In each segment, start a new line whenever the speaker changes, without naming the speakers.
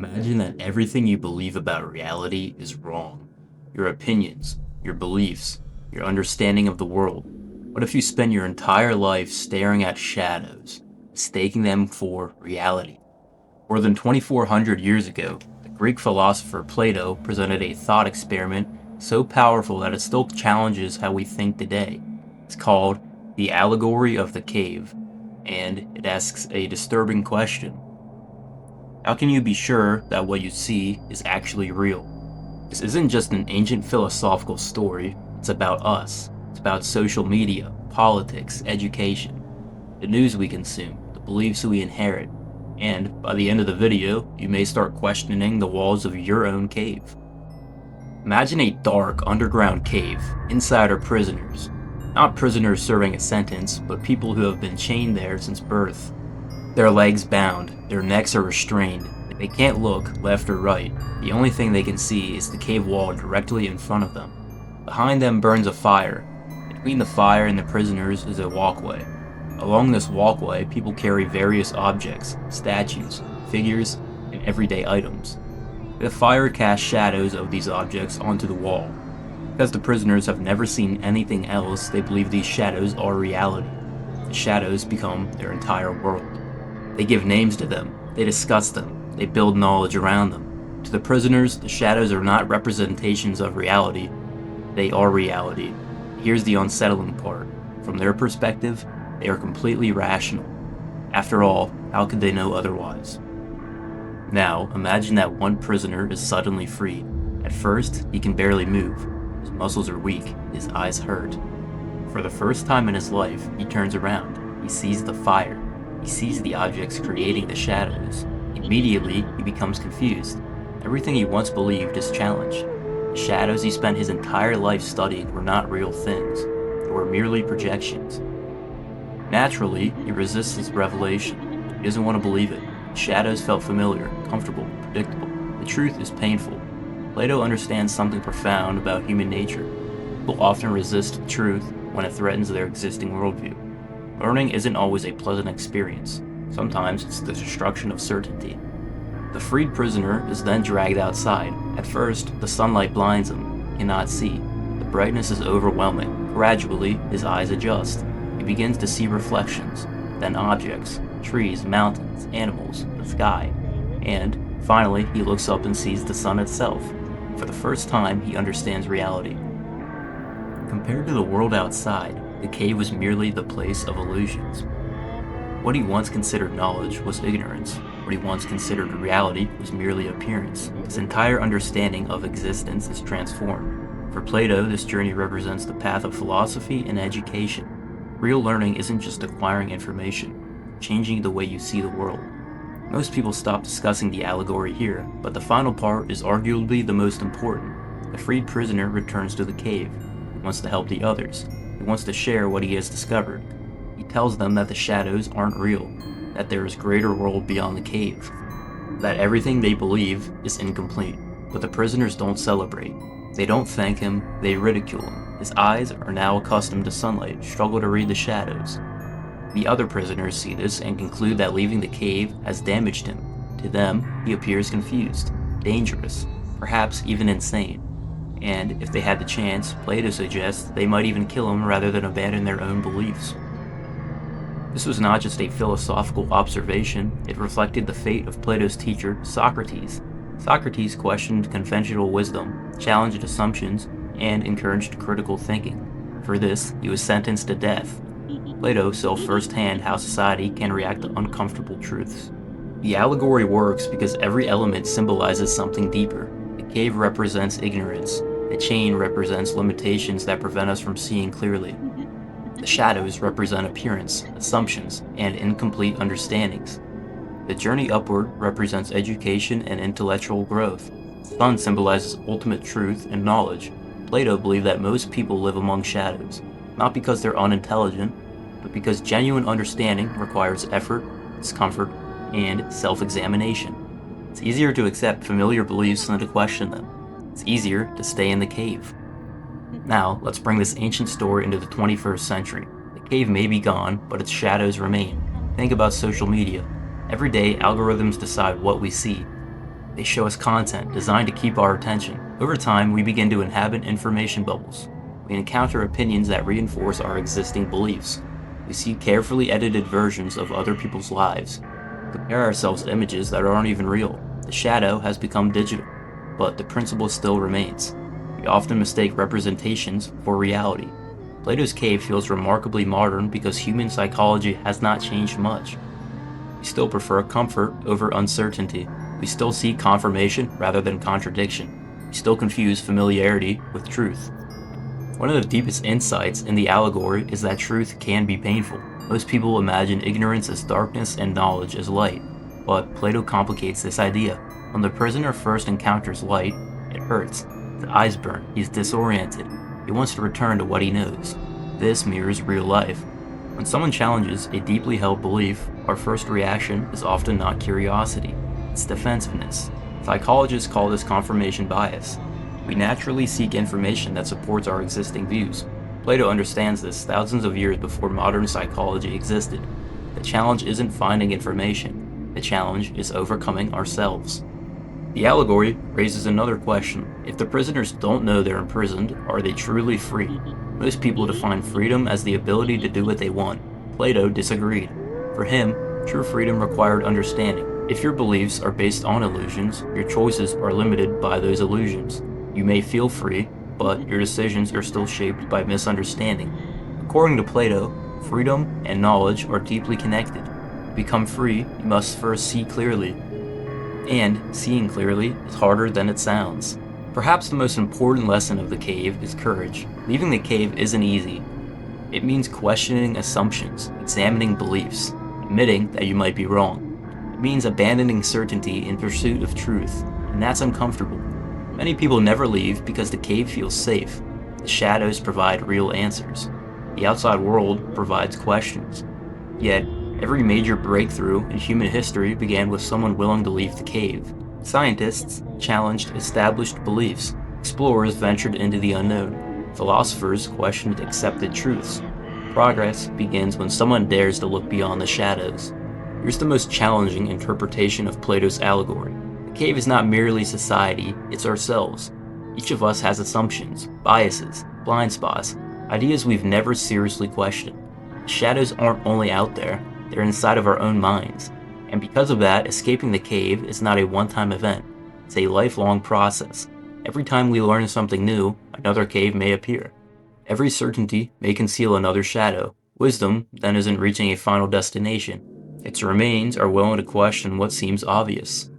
Imagine that everything you believe about reality is wrong. Your opinions, your beliefs, your understanding of the world. What if you spend your entire life staring at shadows, mistaking them for reality? More than 2,400 years ago, the Greek philosopher Plato presented a thought experiment so powerful that it still challenges how we think today. It's called The Allegory of the Cave, and it asks a disturbing question. How can you be sure that what you see is actually real? This isn't just an ancient philosophical story, it's about us. It's about social media, politics, education, the news we consume, the beliefs we inherit, and by the end of the video, you may start questioning the walls of your own cave. Imagine a dark, underground cave. Inside are prisoners. Not prisoners serving a sentence, but people who have been chained there since birth. Their legs bound, their necks are restrained. They can't look left or right. The only thing they can see is the cave wall directly in front of them. Behind them burns a fire. Between the fire and the prisoners is a walkway. Along this walkway, people carry various objects, statues, figures, and everyday items. The fire casts shadows of these objects onto the wall. Because the prisoners have never seen anything else, they believe these shadows are reality. The shadows become their entire world. They give names to them, they discuss them, they build knowledge around them. To the prisoners, the shadows are not representations of reality, they are reality. Here's the unsettling part. From their perspective, they are completely rational. After all, how could they know otherwise? Now, imagine that one prisoner is suddenly freed. At first, he can barely move. His muscles are weak, his eyes hurt. For the first time in his life, he turns around. He sees the fire. He sees the objects creating the shadows. Immediately, he becomes confused. Everything he once believed is challenged. The shadows he spent his entire life studying were not real things. They were merely projections. Naturally, he resists this revelation. He doesn't want to believe it. The shadows felt familiar, comfortable, predictable. The truth is painful. Plato understands something profound about human nature. People often resist the truth when it threatens their existing worldview. Learning isn't always a pleasant experience. Sometimes it's the destruction of certainty. The freed prisoner is then dragged outside. At first, the sunlight blinds him. He cannot see. The brightness is overwhelming. Gradually, his eyes adjust. He begins to see reflections, then objects, trees, mountains, animals, the sky, and finally, he looks up and sees the sun itself. For the first time, he understands reality. Compared to the world outside, the cave was merely the place of illusions. What he once considered knowledge was ignorance. What he once considered reality was merely appearance. His entire understanding of existence is transformed. For Plato, this journey represents the path of philosophy and education. Real learning isn't just acquiring information, changing the way you see the world. Most people stop discussing the allegory here, but the final part is arguably the most important. The freed prisoner returns to the cave. He wants to help the others. He wants to share what he has discovered. He tells them that the shadows aren't real, that there is a greater world beyond the cave, that everything they believe is incomplete. But the prisoners don't celebrate. They don't thank him, they ridicule him. His eyes are now accustomed to sunlight, struggle to read the shadows. The other prisoners see this and conclude that leaving the cave has damaged him. To them, he appears confused, dangerous, perhaps even insane. And if they had the chance, Plato suggests they might even kill him rather than abandon their own beliefs. This was not just a philosophical observation, it reflected the fate of Plato's teacher, Socrates. Socrates questioned conventional wisdom, challenged assumptions, and encouraged critical thinking. For this, he was sentenced to death. Plato saw firsthand how society can react to uncomfortable truths. The allegory works because every element symbolizes something deeper. The cave represents ignorance. The chain represents limitations that prevent us from seeing clearly. The shadows represent appearance, assumptions, and incomplete understandings. The journey upward represents education and intellectual growth. The sun symbolizes ultimate truth and knowledge. Plato believed that most people live among shadows, not because they're unintelligent, but because genuine understanding requires effort, discomfort, and self-examination. It's easier to accept familiar beliefs than to question them. It's easier to stay in the cave. Now, let's bring this ancient story into the 21st century. The cave may be gone, but its shadows remain. Think about social media. Every day, algorithms decide what we see. They show us content designed to keep our attention. Over time, we begin to inhabit information bubbles. We encounter opinions that reinforce our existing beliefs. We see carefully edited versions of other people's lives. Compare ourselves to images that aren't even real. The shadow has become digital, but the principle still remains. We often mistake representations for reality. Plato's cave feels remarkably modern because human psychology has not changed much. We still prefer comfort over uncertainty. We still seek confirmation rather than contradiction. We still confuse familiarity with truth. One of the deepest insights in the allegory is that truth can be painful. Most people imagine ignorance as darkness and knowledge as light, but Plato complicates this idea. When the prisoner first encounters light, it hurts. His eyes burn, he's disoriented. He wants to return to what he knows. This mirrors real life. When someone challenges a deeply held belief, our first reaction is often not curiosity, it's defensiveness. Psychologists call this confirmation bias. We naturally seek information that supports our existing views. Plato understands this thousands of years before modern psychology existed. The challenge isn't finding information. The challenge is overcoming ourselves. The allegory raises another question. If the prisoners don't know they're imprisoned, are they truly free? Most people define freedom as the ability to do what they want. Plato disagreed. For him, true freedom required understanding. If your beliefs are based on illusions, your choices are limited by those illusions. You may feel free, but your decisions are still shaped by misunderstanding. According to Plato, freedom and knowledge are deeply connected. To become free, you must first see clearly. And seeing clearly is harder than it sounds. Perhaps the most important lesson of the cave is courage. Leaving the cave isn't easy. It means questioning assumptions, examining beliefs, admitting that you might be wrong. It means abandoning certainty in pursuit of truth, and that's uncomfortable. Many people never leave because the cave feels safe. The shadows provide real answers. The outside world provides questions. Yet, every major breakthrough in human history began with someone willing to leave the cave. Scientists challenged established beliefs. Explorers ventured into the unknown. Philosophers questioned accepted truths. Progress begins when someone dares to look beyond the shadows. Here's the most challenging interpretation of Plato's allegory. The cave is not merely society, it's ourselves. Each of us has assumptions, biases, blind spots, ideas we've never seriously questioned. The shadows aren't only out there, they're inside of our own minds. And because of that, escaping the cave is not a one-time event. It's a lifelong process. Every time we learn something new, another cave may appear. Every certainty may conceal another shadow. Wisdom then isn't reaching a final destination. Its remains are willing to question what seems obvious.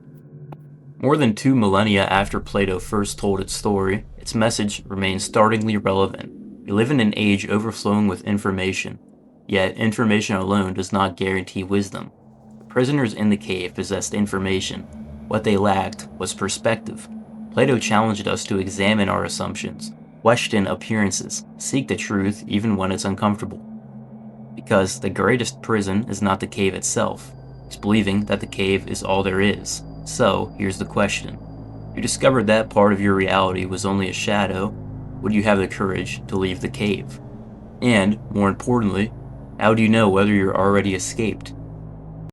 More than 2 millennia after Plato first told its story, its message remains startlingly relevant. We live in an age overflowing with information. Yet, information alone does not guarantee wisdom. The prisoners in the cave possessed information. What they lacked was perspective. Plato challenged us to examine our assumptions, question appearances, seek the truth even when it's uncomfortable. Because the greatest prison is not the cave itself. It's believing that the cave is all there is. So, here's the question. If you discovered that part of your reality was only a shadow, would you have the courage to leave the cave? And, more importantly, how do you know whether you're already escaped?